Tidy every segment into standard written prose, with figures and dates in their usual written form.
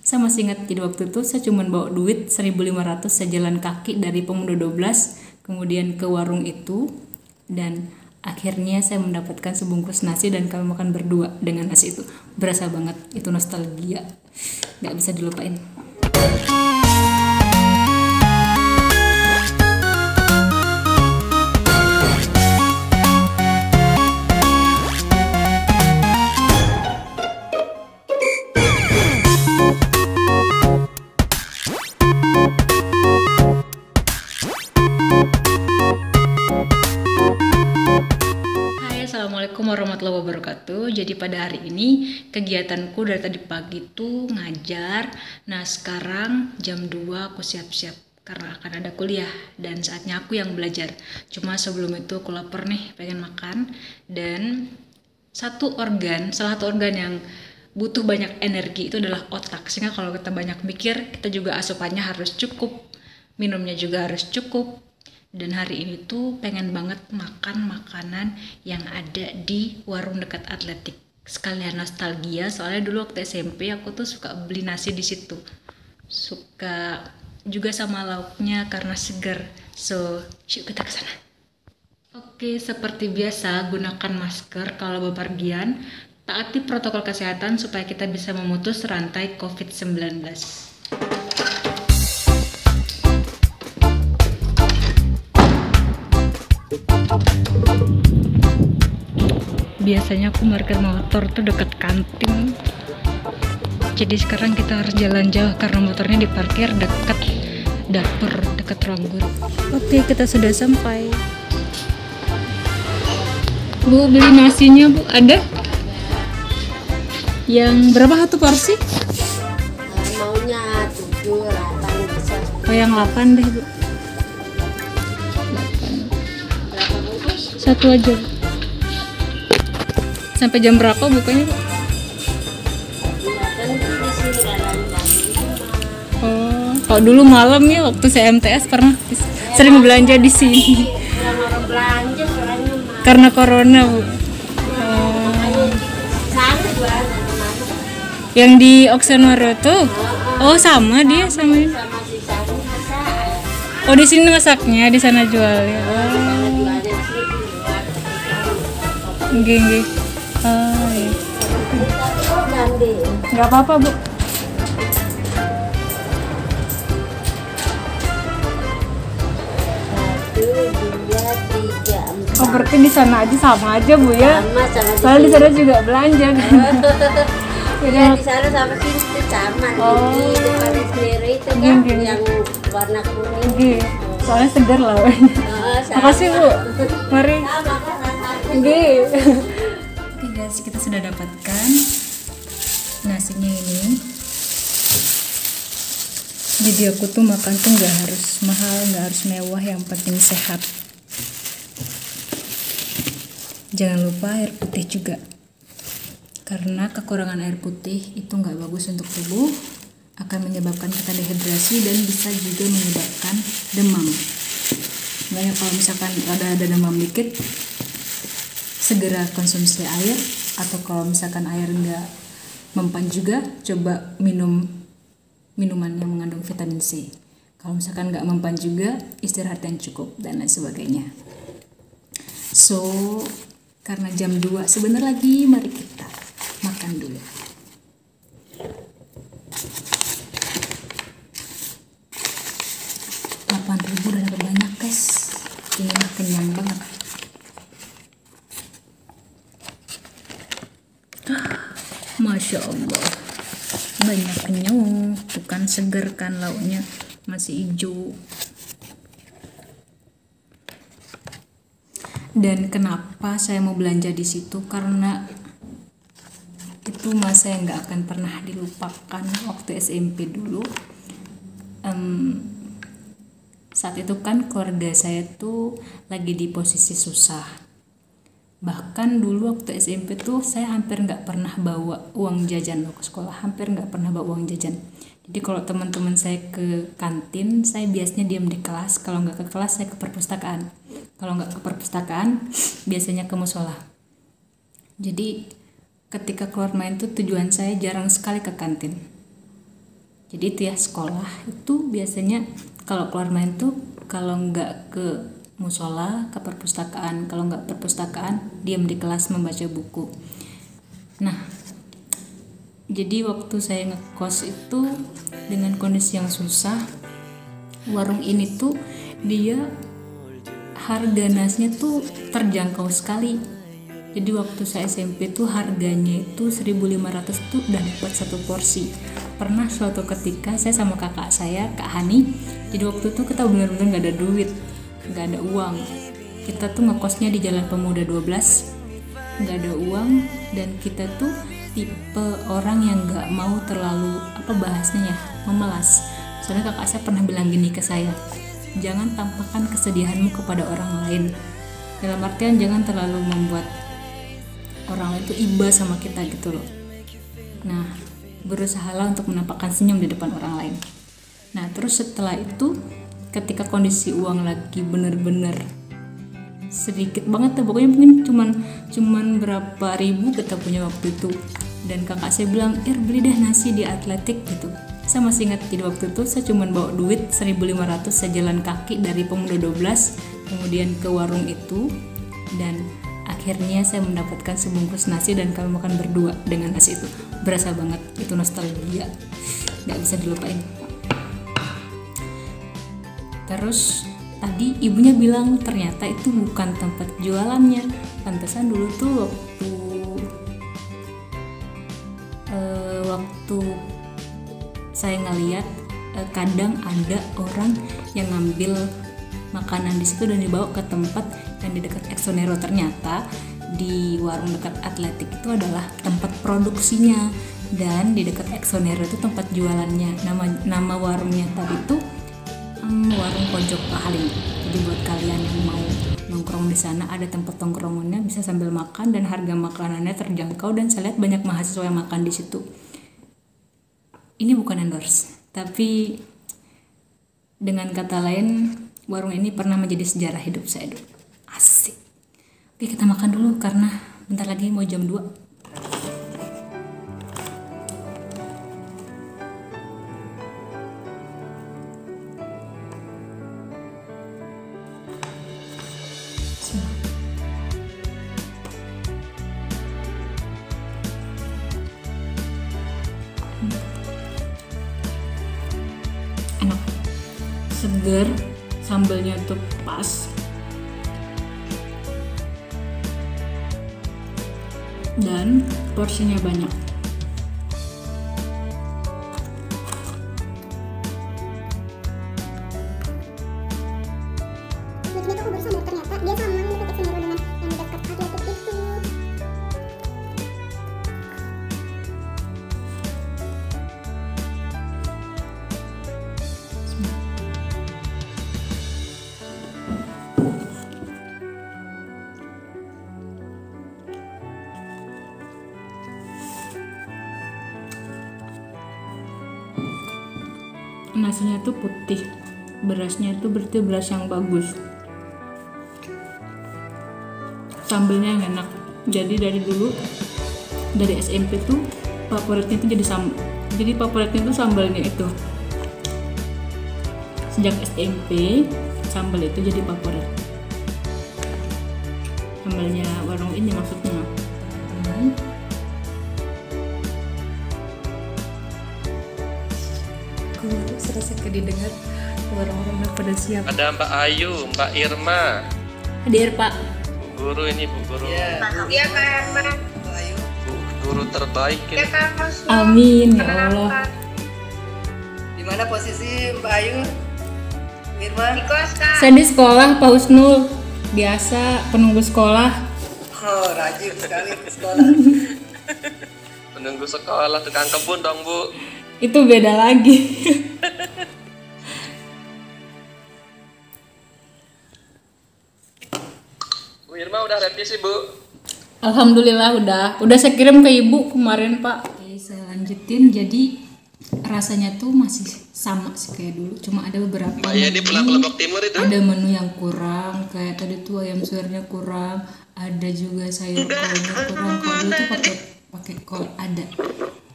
Saya masih ingat, jadi waktu itu saya cuma bawa duit 1.500, saya jalan kaki dari Pemuda 12 kemudian ke warung itu, dan akhirnya saya mendapatkan sebungkus nasi dan kami makan berdua dengan nasi itu. Berasa banget, itu nostalgia, nggak bisa dilupain. Assalamualaikum warahmatullahi wabarakatuh. Jadi pada hari ini kegiatanku dari tadi pagi tuh ngajar. Nah sekarang jam 2 aku siap-siap karena akan ada kuliah dan saatnya aku yang belajar. Cuma sebelum itu aku lapar nih, pengen makan. Dan salah satu organ yang butuh banyak energi itu adalah otak. Sehingga kalau kita banyak mikir, kita juga asupannya harus cukup, minumnya juga harus cukup. Dan hari ini tuh pengen banget makan makanan yang ada di warung dekat Atletik. Sekalian nostalgia, soalnya dulu waktu SMP aku tuh suka beli nasi di situ. Suka juga sama lauknya karena segar. So, yuk kita ke sana. Oke, seperti biasa gunakan masker kalau bepergian. Taati protokol kesehatan supaya kita bisa memutus rantai COVID-19. Biasanya aku parkir motor tuh dekat kantin. Jadi sekarang kita harus jalan jauh karena motornya diparkir dekat dapur, dekat ruang guru. Oke, kita sudah sampai. Bu, beli nasinya Bu, ada? Yang berapa satu porsi? Maunya 7, 8 bisa. Oh, yang 8 deh Bu. 8. Berapa bungkus? Satu aja. Sampai jam berapa bukanya Bu? Ya kan di sini dalam Oh, kalau dulu malam ya waktu saya MTS pernah sering belanja di sini. orang belanja soalnya Karena corona Bu. sana jualan mana? Yang di Oksenorio tuh. Oh, sama dia sama ini. Sama si sana masa Oh, di sini masaknya, di sana jualnya. Oh, jualan di sini di luar. nggih. Oh, iya. Oh ganti. Nggak apa-apa Bu. Satu, dua, tiga, Oh, empat. berarti di sana aja sama aja Bu ya. Sama Soalnya di sini. sana juga belanja kan. Ya di sana sama sini tuh sama. Oh. Di depan sendiri itu kan Gini. yang warna kuning. Nggih. Soalnya segar lah. Oh, sama. Makasih Bu. Mari. Sama kan rasanya. Oke guys, kita sudah dapatkan nasinya ini. Jadi aku tuh makan tuh nggak harus mahal, nggak harus mewah, yang penting sehat. Jangan lupa air putih juga, karena kekurangan air putih itu nggak bagus untuk tubuh, akan menyebabkan kita dehidrasi dan bisa juga menyebabkan demam. Makanya kalau misalkan ada demam dikit, segera konsumsi air, atau kalau misalkan air nggak mempan juga, coba minum minuman yang mengandung vitamin C. Kalau misalkan nggak mempan juga, istirahat yang cukup dan lain sebagainya. So, karena jam 2 sebentar lagi, mari kita makan dulu. Rp8.000 udah dapat banyak guys. Ini mah kenyang banget. Masya Allah, banyak kenyang, bukan seger kan, lauknya masih hijau. Dan kenapa saya mau belanja di situ, karena itu masa yang nggak akan pernah dilupakan waktu SMP dulu. Saat itu kan keluarga saya tuh lagi di posisi susah. Bahkan dulu waktu SMP tuh saya hampir nggak pernah bawa uang jajan loh ke sekolah, hampir nggak pernah bawa uang jajan. Jadi kalau teman-teman saya ke kantin, saya biasanya diam di kelas. Kalau nggak ke kelas, saya ke perpustakaan. Kalau nggak ke perpustakaan, biasanya ke musola. Jadi ketika keluar main tuh tujuan saya jarang sekali ke kantin. Jadi itu ya, sekolah itu biasanya kalau keluar main tuh kalau nggak ke musola, ke perpustakaan. Kalau nggak perpustakaan, diam di kelas membaca buku. Nah, jadi waktu saya ngekos itu dengan kondisi yang susah, warung ini tuh dia harga nasinya tuh terjangkau sekali. Jadi waktu saya SMP tuh harganya itu 1.500 tuh udah dapat satu porsi. Pernah suatu ketika saya sama kakak saya, Kak Hani, jadi waktu itu kita benar-benar gak ada duit, gak ada uang. Kita tuh ngekosnya di Jalan Pemuda 12, gak ada uang, dan kita tuh tipe orang yang gak mau terlalu, bahasanya ya, memelas. Soalnya kakak saya pernah bilang gini ke saya, jangan tampakkan kesedihanmu kepada orang lain. Dalam artian jangan terlalu membuat orang lain itu iba sama kita gitu loh. Nah, berusahalah untuk menampakkan senyum di depan orang lain. Nah, terus setelah itu ketika kondisi uang lagi bener-bener sedikit banget tuh, pokoknya mungkin cuman berapa ribu kita punya waktu itu, dan kakak saya bilang, beli deh nasi di Atletik gitu. Saya masih ingat, jadi waktu itu saya cuman bawa duit 1.500, saya jalan kaki dari Pemuda 12 kemudian ke warung itu, dan akhirnya saya mendapatkan sebungkus nasi dan kami makan berdua dengan nasi itu. Berasa banget, itu nostalgia, gak bisa dilupain. Terus tadi ibunya bilang ternyata itu bukan tempat jualannya. Pantesan dulu tuh waktu saya ngeliat kadang ada orang yang ngambil makanan di situ dan dibawa ke tempat yang di dekat Exonero. Ternyata di warung dekat Atletik itu adalah tempat produksinya, dan di dekat Exonero itu tempat jualannya. Nama warungnya tadi itu warung pojok Pak Halim. Jadi buat kalian yang mau nongkrong di sana, ada tempat nongkrongannya, bisa sambil makan dan harga makanannya terjangkau, dan saya lihat banyak mahasiswa yang makan di situ. Ini bukan endorse, tapi dengan kata lain, warung ini pernah menjadi sejarah hidup saya dulu. Asik. Oke, kita makan dulu karena bentar lagi mau jam 2. Enak, seger, sambalnya tuh pas, dan porsinya banyak. Ini tuh aku baru sadar ternyata dia sama yang dekat Exonero dengan yang dekat Atletik itu. Nasinya tuh putih, berasnya itu berarti beras yang bagus, sambalnya yang enak. Jadi dari dulu, dari SMP tuh favoritnya tuh jadi favoritnya tuh sambalnya itu. Sejak SMP sambal itu jadi favorit, sambalnya warung ini maksudnya. Serasa didengar orang-orang udah pada siap. Ada Mbak Ayu, Mbak Irma. Hadir Pak. Bu Guru ini, Bu Guru. Iya, Kak Herman. Bu Guru terbaik ini. Ya, Kak Mas. Amin ya Allah. Di mana posisi Mbak Ayu? Irma? Di kos, Kak. Saya di sekolah Pak Husnul, biasa penunggu sekolah. Oh, rajin sekali ke sekolah. Penunggu sekolah, tukang kebun dong, Bu. Itu beda lagi. Bu Irma udah revisi, Bu. Alhamdulillah udah saya kirim ke ibu kemarin Pak. Oke, saya lanjutin. Jadi rasanya tuh masih sama sih kayak dulu, cuma ada beberapa Mbak ya di pulang ke Lombok Timur itu. ada menu yang kurang, kayak tadi tuh ayam suirnya kurang, ada juga sayur kolnya kurang. Kalau dulu tuh pakai kol ada,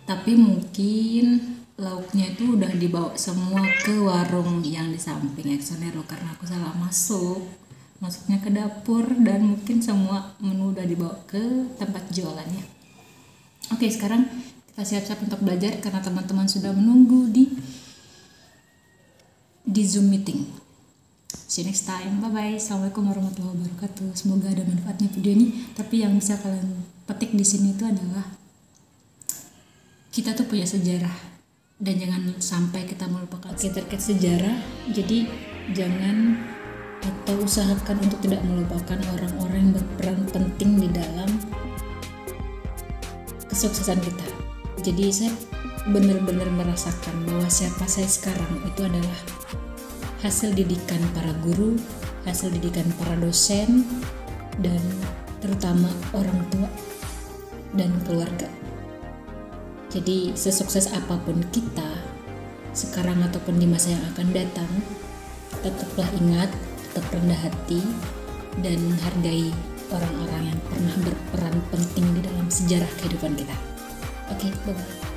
tapi mungkin lauknya itu udah dibawa semua ke warung yang di samping Exonero karena aku salah masuknya ke dapur, dan mungkin semua menu udah dibawa ke tempat jualannya. Oke, sekarang kita siap-siap untuk belajar karena teman-teman sudah menunggu di Zoom meeting. See you next time, bye bye. Assalamualaikum warahmatullahi wabarakatuh. Semoga ada manfaatnya video ini. Tapi yang bisa kalian petik di sini itu adalah kita tuh punya sejarah, dan jangan sampai kita melupakan. Terkait sejarah, jadi jangan atau usahakan untuk tidak melupakan orang-orang yang berperan penting di dalam kesuksesan kita. Jadi saya benar-benar merasakan bahwa siapa saya sekarang itu adalah hasil didikan para guru, hasil didikan para dosen, dan terutama orang tua dan keluarga. Jadi sesukses apapun kita sekarang ataupun di masa yang akan datang, tetaplah ingat, tetap rendah hati, dan hargai orang-orang yang pernah berperan penting di dalam sejarah kehidupan kita. Oke, bye-bye.